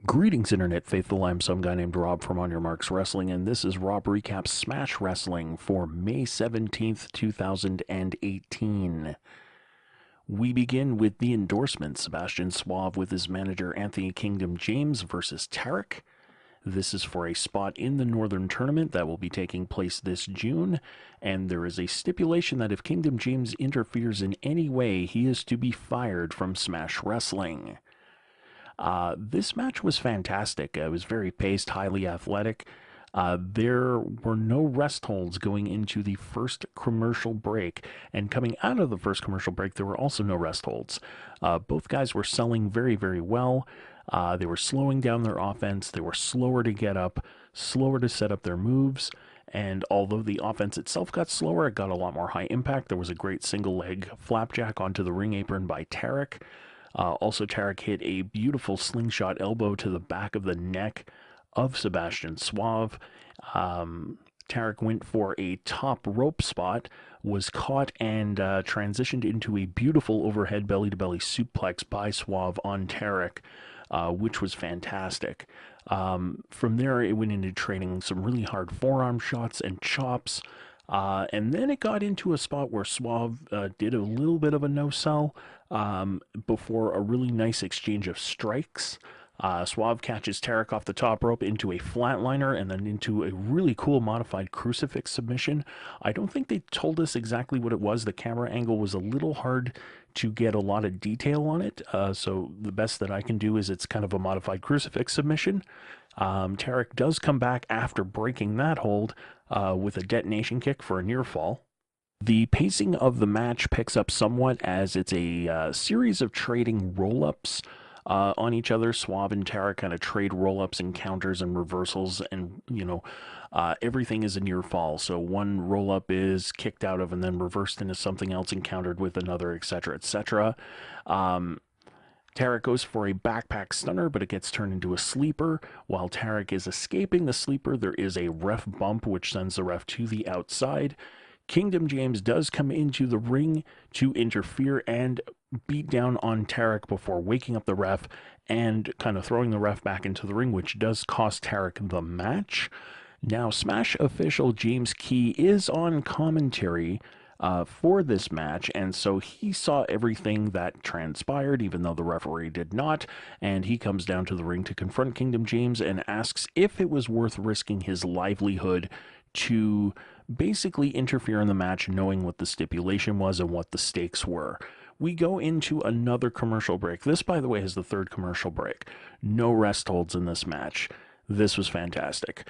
Greetings, Internet faithful. I'm some guy named Rob from On Your Marks Wrestling, and this is Rob Recaps Smash Wrestling for May 17th, 2018. We begin with the endorsements. Sebastian Suave with his manager Anthony Kingdom James versus Tarek. This is for a spot in the Northern Tournament that will be taking place this June, and there is a stipulation that if Kingdom James interferes in any way, he is to be fired from Smash Wrestling. This match was fantastic. It was very paced, highly athletic. There were no rest holds going into the first commercial break, and coming out of the first commercial break, there were also no rest holds. Both guys were selling very, very well. They were slowing down their offense. They were slower to get up, slower to set up their moves. And although the offense itself got slower, it got a lot more high impact. There was a great single leg flapjack onto the ring apron by Tarek. Also, Tarek hit a beautiful slingshot elbow to the back of the neck of Sebastian Suave. Tarek went for a top rope spot, was caught, and transitioned into a beautiful overhead belly to belly suplex by Suave on Tarek, which was fantastic. From there, it went into trading some really hard forearm shots and chops. And then it got into a spot where Suave did a little bit of a no-sell before a really nice exchange of strikes. Suave catches Tarek off the top rope into a flatliner and then into a really cool modified crucifix submission. I don't think they told us exactly what it was. The camera angle was a little hard to get a lot of detail on it. So the best that I can do is it's kind of a modified crucifix submission. Tarek does come back after breaking that hold with a detonation kick for a near fall. The pacing of the match picks up somewhat as it's a series of trading roll-ups on each other. Suave and Tarek kind of trade roll-ups and counters and reversals, and everything is a near fall. So one roll-up is kicked out of and then reversed into something else and countered with another, etc., etc. Tarek goes for a backpack stunner, but it gets turned into a sleeper. While Tarek is escaping the sleeper, there is a ref bump, which sends the ref to the outside. Kingdom James does come into the ring to interfere and beat down on Tarek before waking up the ref and kind of throwing the ref back into the ring, which does cost Tarek the match. Now, Smash official James Key is on commentary for this match, and so he saw everything that transpired, even though the referee did not, and he comes down to the ring to confront Kingdom James and asks if it was worth risking his livelihood to basically interfere in the match, knowing what the stipulation was and what the stakes were. We go into another commercial break. This, by the way, is the third commercial break. No rest holds in this match. This was fantastic.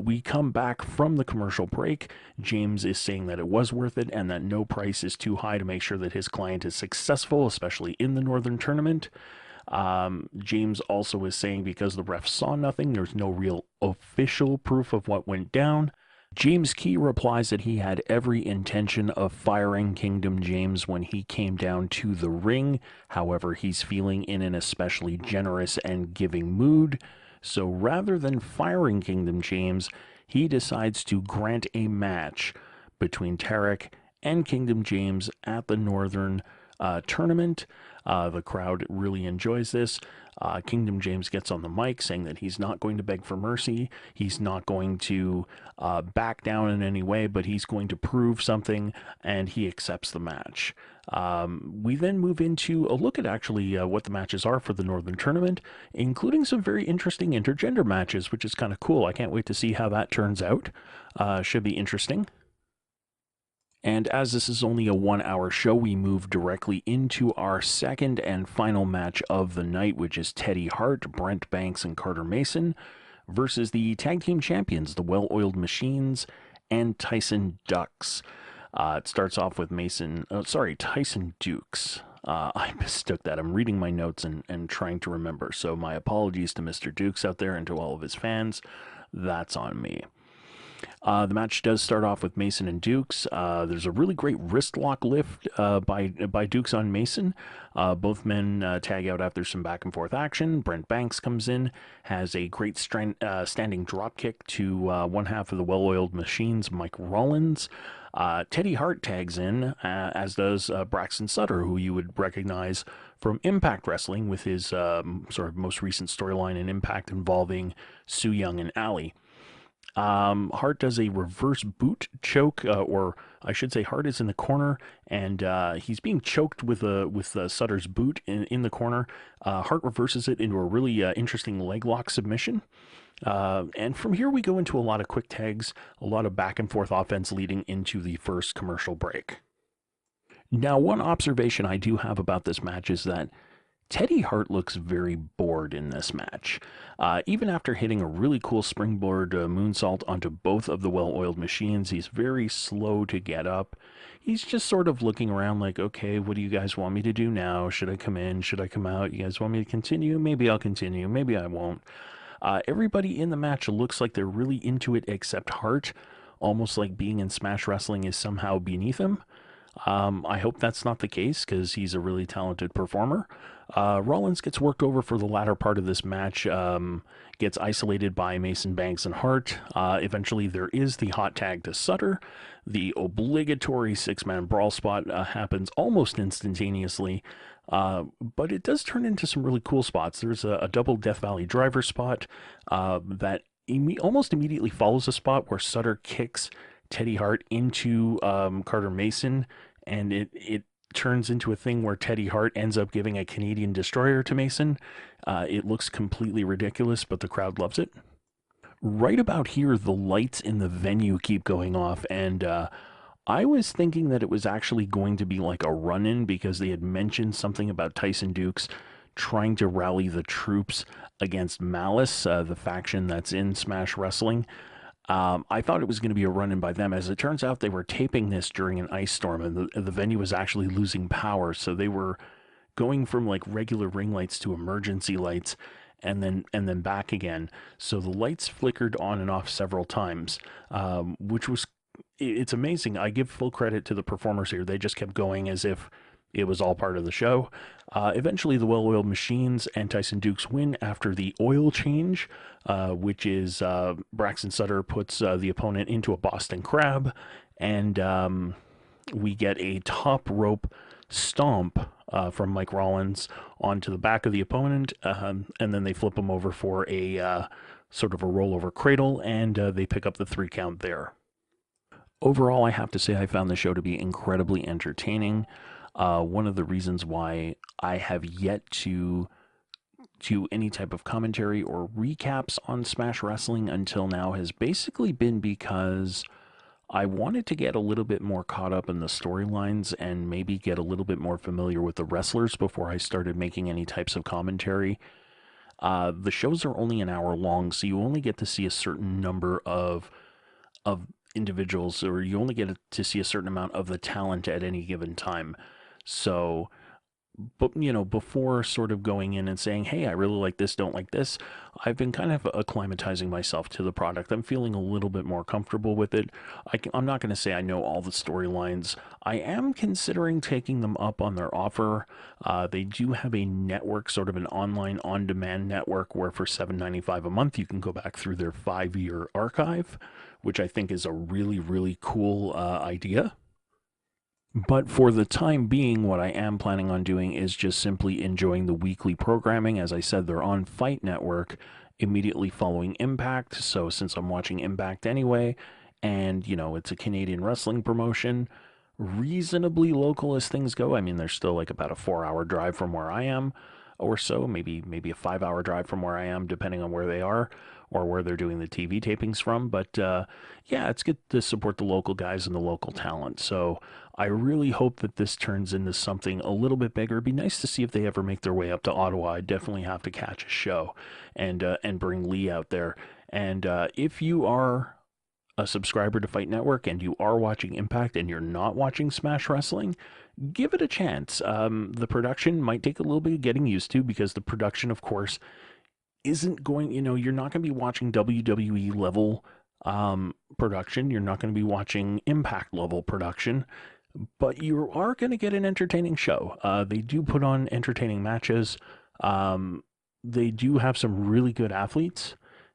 We come back from the commercial break. James is saying that it was worth it and that no price is too high to make sure that his client is successful, especially in the Northern Tournament. James also is saying because the ref saw nothing, there's no real official proof of what went down. James Key replies that he had every intention of firing Kingdom James when he came down to the ring. However, he's feeling in an especially generous and giving mood. So rather than firing Kingdom James, he decides to grant a match between Tarek and Kingdom James at the Northern Tournament. The crowd really enjoys this. Kingdom James gets on the mic saying that he's not going to beg for mercy. He's not going to back down in any way, but he's going to prove something, and he accepts the match. We then move into a look at actually what the matches are for the Northern Tournament, including some very interesting intergender matches, which is kind of cool. I can't wait to see how that turns out. Should be interesting. And as this is only a 1 hour show, we move directly into our second and final match of the night, which is Teddy Hart, Brent Banks, and Carter Mason versus the tag team champions, the Well-Oiled Machines and Tyson Ducks. It starts off with Tyson Dukes. I mistook that. I'm reading my notes and trying to remember. So my apologies to Mr. Dukes out there and to all of his fans. That's on me. The match does start off with Mason and Dukes. There's a really great wrist lock lift by Dukes on Mason. Both men tag out after some back and forth action. Brent Banks comes in, has a great standing drop kick to one half of the Well-Oiled Machines, Mike Rollins. Teddy Hart tags in, as does Braxton Sutter, who you would recognize from Impact Wrestling with his sort of most recent storyline in Impact involving Su Yung and Ali. Hart does a reverse boot choke, or I should say, Hart is in the corner, and he's being choked with Sutter's boot in the corner. Hart reverses it into a really interesting leg lock submission. And from here, we go into a lot of quick tags, a lot of back and forth offense leading into the first commercial break. Now, one observation I do have about this match is that Teddy Hart looks very bored in this match. Even after hitting a really cool springboard moonsault onto both of the well-oiled machines, he's very slow to get up. He's just sort of looking around like, okay, what do you guys want me to do now? Should I come in? Should I come out? You guys want me to continue? Maybe I'll continue. Maybe I won't. Everybody in the match looks like they're really into it except Hart, almost like being in Smash Wrestling is somehow beneath him. I hope that's not the case because he's a really talented performer. Rollins gets worked over for the latter part of this match, gets isolated by Mason, Banks, and Hart. Eventually, there is the hot tag to Sutter. The obligatory six-man brawl spot happens almost instantaneously, but it does turn into some really cool spots. There's a double Death Valley driver spot that almost immediately follows a spot where Sutter kicks Teddy Hart into Carter Mason, and it turns into a thing where Teddy Hart ends up giving a Canadian destroyer to Mason. It looks completely ridiculous, but the crowd loves it. Right about here, the lights in the venue keep going off, and I was thinking that it was actually going to be like a run-in because they had mentioned something about Tyson Dukes trying to rally the troops against Malice, the faction that's in Smash Wrestling. I thought it was going to be a run-in by them. As it turns out, they were taping this during an ice storm, and the venue was actually losing power, so they were going from like regular ring lights to emergency lights, and then back again. So the lights flickered on and off several times, which was it's amazing. I give full credit to the performers here. They just kept going as if it was all part of the show. Eventually, the well-oiled machines and Tyson Dukes win after the oil change, which is Braxton Sutter puts the opponent into a Boston Crab, and we get a top rope stomp from Mike Rollins onto the back of the opponent, and then they flip him over for a sort of a rollover cradle, and they pick up the 3 count there. Overall, I have to say I found the show to be incredibly entertaining. One of the reasons why I have yet to do any type of commentary or recaps on Smash Wrestling until now has basically been because I wanted to get a little bit more caught up in the storylines and maybe get a little bit more familiar with the wrestlers before I started making any types of commentary. The shows are only an hour long, so you only get to see a certain number of individuals, or you only get to see a certain amount of the talent at any given time. So, but before sort of going in and saying, hey, I really like this, don't like this, I've been kind of acclimatizing myself to the product. I'm feeling a little bit more comfortable with it. I'm not going to say I know all the storylines. I am considering taking them up on their offer. They do have a network, sort of an online on-demand network, where for $7.95 a month you can go back through their 5-year archive, which I think is a really, really cool idea. But for the time being, what I am planning on doing is just simply enjoying the weekly programming. As I said, they're on Fight Network immediately following Impact. So since I'm watching Impact anyway, and, it's a Canadian wrestling promotion, reasonably local as things go. I mean, there's still like about a 4-hour drive from where I am or so, maybe a 5-hour drive from where I am, depending on where they are or where they're doing the TV tapings from. But yeah, it's good to support the local guys and the local talent. So I really hope that this turns into something a little bit bigger. It'd be nice to see if they ever make their way up to Ottawa. I definitely have to catch a show and bring Lee out there. And if you are a subscriber to Fight Network and you are watching Impact and you're not watching Smash Wrestling, give it a chance. The production might take a little bit of getting used to because the production, of course, isn't going, you're not going to be watching WWE level production. You're not going to be watching Impact level production, but you are going to get an entertaining show. They do put on entertaining matches. They do have some really good athletes,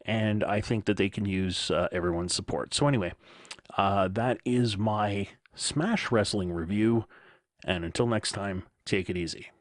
and I think that they can use everyone's support. So anyway, that is my Smash Wrestling review, and until next time, take it easy.